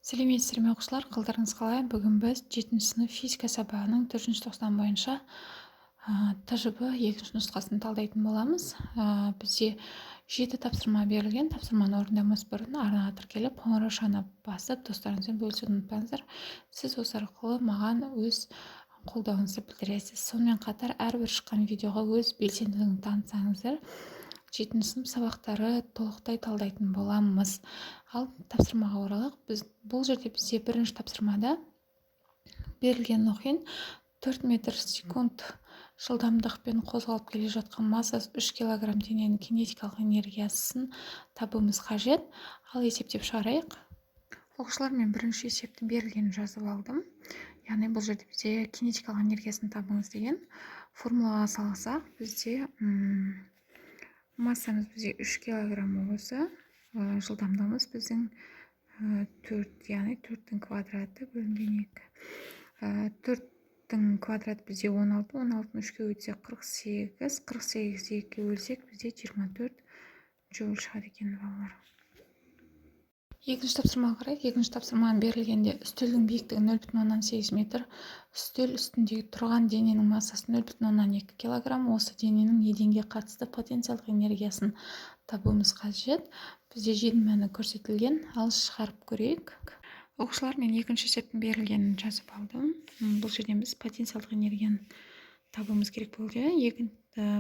Сәлеметсіздер ме оқушылар, қалдарыңыз қалай? Бүгін біз 7 сынып физика сабағының 4 тоқсан бойынша ТЖБ 2 нұсқасын талдайтын боламыз. Бізде 7 тапсырма берілген. Тапсырманы орындамас бұрын арнаға тіркеліп, қоңырау шанын басып, достарыңызбен бөлісуді ұмытпаңыздар. Сіз осы арқылы маған өз қолдауыңызды білдіресіз. Сонымен қатар әрбір шыққан видеоға өз белсенділігін танытсаңыздар, 7 сынып сабақтары толықтай талдайтын боламыз. Ал тапсырмаға оралайық. Бұл жерде бізде бірінші тапсырмада берілген оқиын 4 метр секунд жылдамдықпен қозғалып келе жатқан массасы 3 килограмм дененің кинетикалық энергиясын табуымыз қажет. Ал есептеп шығарайық. Оқушылар, мен бірінші есептің берілгенін жазып алдым. Яғни бұл жерде бізде кинетикалық энергиясын табыңыз деген формулаға салсақ, бізде массамыз бізде 3 килограмм болса, жылдамдығымыз біздің 4, яғни 4-тің квадраты бөлінген 2. 4-тің квадраты бізде 16, 16-ны 3-ке бөлсек 48, 48-ді 2-ге бөлсек бізде 24 джоуль шығады екен балалар. Екінші тапсырмаға қарайық. Екінші тапсырманың берілгенде үстелдің биіктігі 0,8 метр, үстел үстіндегі тұрған дененің массасы 0,2 килограмм. Осы дененің еденге қатысты потенциалдық энергиясын табуымыз қажет. Бізде жедің мәні көрсетілген. Ал шығарып көрейік. Оқушылар, мен екінші есептің берілгенін жазып алдым. Бұл жерден біз потенциалдық энергияны табуымыз керек болды.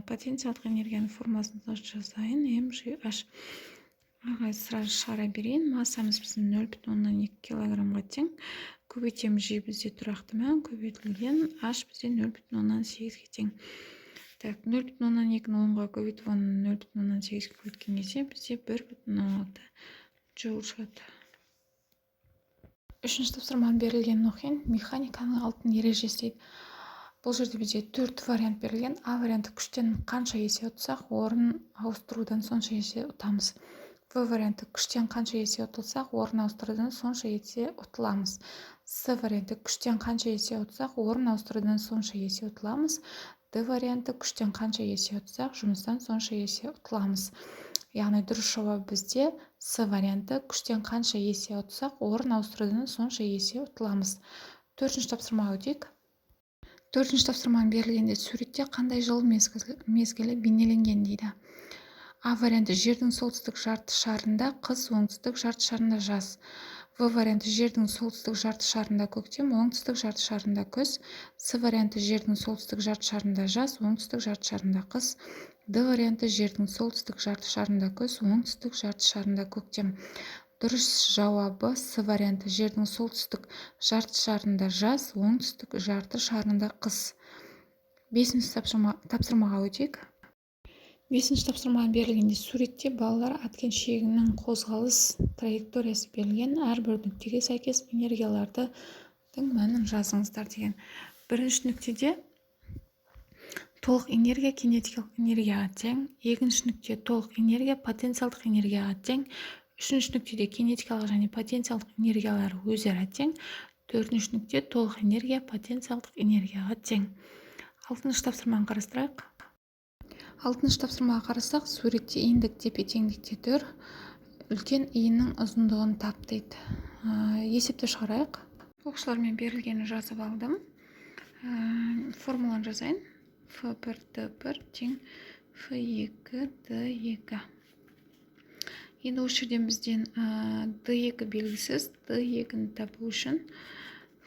Потенциалдық энергияның формуласын жазайын. mgh. Сразу шығара берейін. Массамыз біздің 0,2 килограммға тең. Көбейтеміз, G бізде тұрақты мән, көбейтілген, H бізде 0,8-ге тең. 0,2-ні 10-ға көбейтіп, оны 0,8-ге көбейткен кезде бізде 1,6 джоуль шығады. Үшінші тапсырманың берілгенін оқиын. Механиканың алтын ережесі дейді. Бұл жерде бізде 4 вариант берілген. А варианты күштен қанша есе ұтсақ, орын ауыстырудан сонша есе ұтамыз. В варианты күштен қанша есе ұтылсақ, орын ауыстырудан сонша есе ұтыламыз. С варианты күштен қанша есе ұтсақ, орын ауыстырудан сонша есе ұтыламыз. Д варианты күштен қанша есе ұтсақ, жұмыстан сонша есе ұтыламыз. Яғни дұрыс жауап бізде С варианты күштен қанша есе ұтсақ, орын ауыстырудан сонша есе ұтыламыз. Төртінші тапсырмаға өтейік. Төртінші тапсырманың берілгенде суретте қандай жыл мезгілі бейнеленген дейді. А варианты жердің солтүстік жарты шарында қыс, оңтүстік жарты шарында жаз. В варианты жердің солтүстік жарты шарында көктем, оңтүстік жарты шарында күз. С варианты жердің солтүстік жарты шарында жаз, оңтүстік жарты шарында қыс. Д варианты жердің солтүстік жарты шарында күз, оңтүстік жарты шарында көктем. Дұрыс жауабы С варианты жердің солтүстік жарты шарында жаз, оңтүстік жарты шарында қыс. Бесінші тапсырмаға өтейік. Бесінші тапсырмаға берілгенде суретте балалар әткеншегінің қозғалыс траекториясы берілген. Әрбір нүктеге сәйкес энергиялардың мәнін жазыңыздар деген. Бірінші нүктеде толық энергия кинетикалық энергияға тең. Екінші нүкте толық энергия потенциалдық энергияға тең. Үшінші нүктеде кинетикалық және потенциалдық энергиялар өзара тең. Төртінші нүкте толық энергия потенциалдық энергияға тең. Алтыншы тапсырманы қарастырайық. Алтыншы тапсырмаға қарасақ, суретте иіндік тепе-теңдікте тұр. Үлкен иіннің ұзындығын тап дейді. Есепті шығарайық. Оқушылар, мен берілгенін жазып алдым. Формуланы жазайын. F1 D1 тең F2 D2. Енді осы жерден бізден D2 белгісіз, D2-ні табу үшін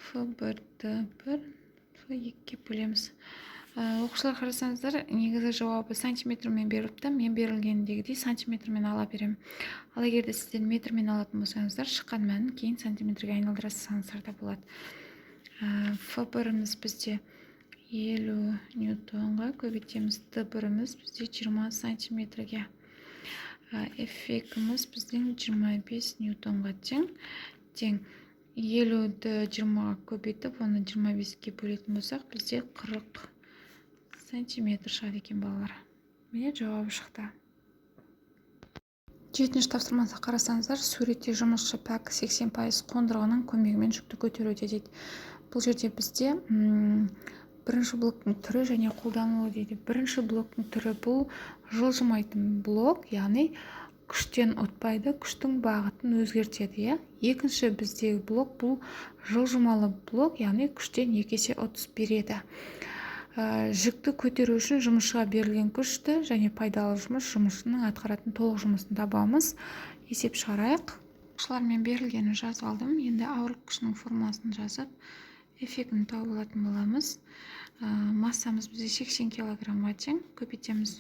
F1 D1 F2-ге бөлеміз. Оқушылар, қарасаңыздар, негізі жауабы сантиметрмен беріліпті. Мен берілгендегідей сантиметрмен ала берем. Ал егерде сіздер метрмен алатын болсаңыздар, шыққан мәнін кейін сантиметрге айналдырсаңыздар да болады. F1-іміз бізде 50 ньютонға, көбейтеміз. D1-іміз бізде 20 сантиметрге. F2-іміз біздің 25 ньютонға тең. 50-ді 20-ға көбейтіп, оны 25-ге бөлетін болсақ, бізде 40 сантиметр шығады екен балалар. Міне жауабы шықты. Жетінші тапсырманы қарасаңыздар, суретте жұмысшы пәк 80% қондырғының көмегімен жүкті көтеруде дейді. Бұл жерде бізде бірінші блоктың түрі және қолданылуы дейді. Бірінші блоктың түрі бұл жылжымайтын блок, яғни күштен ұтпайды, күштің бағытын өзгертеді. Екінші біздегі блок бұл жылжымалы блок, яғни күштен 2 есе ұтыс береді. Жүкті көтеру үшін жұмысшыға берілген күшті және пайдалы жұмысшының атқаратын толық жұмысын табамыз. Есеп шығарайық. Шылармен берілгенін жазып алдым. Енді ауырлық күшінің формуласын жазып, эффектін тауып алатын боламыз. Массамыз бізде 80 килограммға тең, көбейтеміз.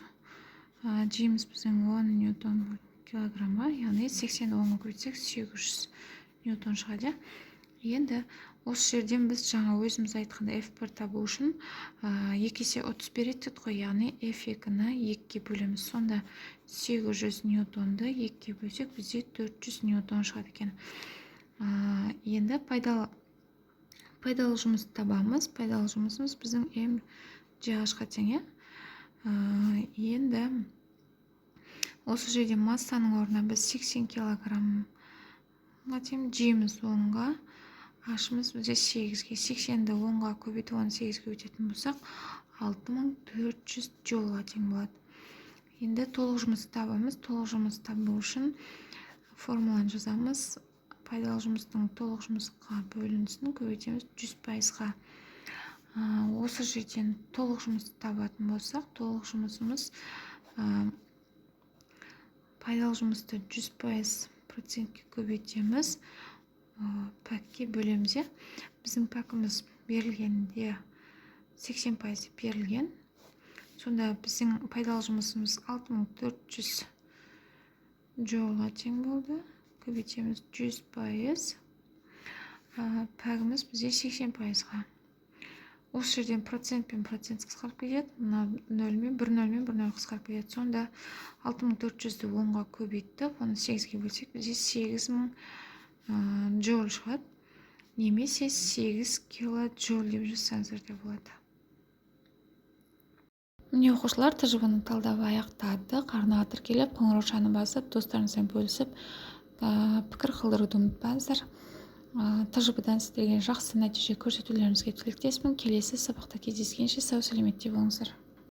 G-міз біздің 10 ньютон килограммға, яғни 80 10-ға көбейтсек 800 ньютон шығады. Енді осы жерден біз жаңа өзіміз айтқанда F1 табу үшін 2 есе 30 береді қой, яғни F2-ні 2-ге бөлеміз. Сонда 800 ньютонды 2-ге бөлсек бізде 400 ньютон шығады екен. Енді пайдалы жұмысты табамыз. Пайдалы жұмысымыз біздің mgh-ға тең. Енді осы жерде массаның орнына біз 80 килограммға тең, G-міз 10-ға, H-мыз бізде 8-ге, 80-ді 10-ға көбейтіп, 8-ге көбейтетін болсақ, 6400 джоулға тең болады. Енді толық жұмысты табамыз. Толық жұмысты табу үшін формуланы жазамыз. Пайдалы жұмыстың толық жұмысқа бөлінісін көбейтеміз 100%-ға. Осы жерден толық жұмысты табатын болсақ, толық жұмысымыз пайдалы жұмысты 100%-ке көбейтеміз, пәкке бөлеміз. Біздің пәкіміз берілгенде 80% берілген. Сонда біздің пайдалы жұмысымыз 6400 джоулға тең болды. Көбейтеміз 100%. Пәкіміз бізде 80%-ға. Осы жерден процент пен процент қысқарып кетеді. 1 0 қысқарып кетеді. Сонда 6400-ді 10-ға көбейттік, оны 8-ге бөлсек, бізде 8000 джоуль шығады. Немесе 8 килоджоуль деп жазсаңыздар да болады. Міне оқушылар тәжірибені талдап аяқтады. Қарнаға тіркеліп, қоңыраушаны басып, достарыңызбен бөлісіп, пікір қалдыруды ұмытпаңыздар. Тәжірибеден сіздерге жақсы нәтиже көрсетулеріңізге тілектеспін. Келесі сабақта кездескенше сау сәлеметте болыңыздар.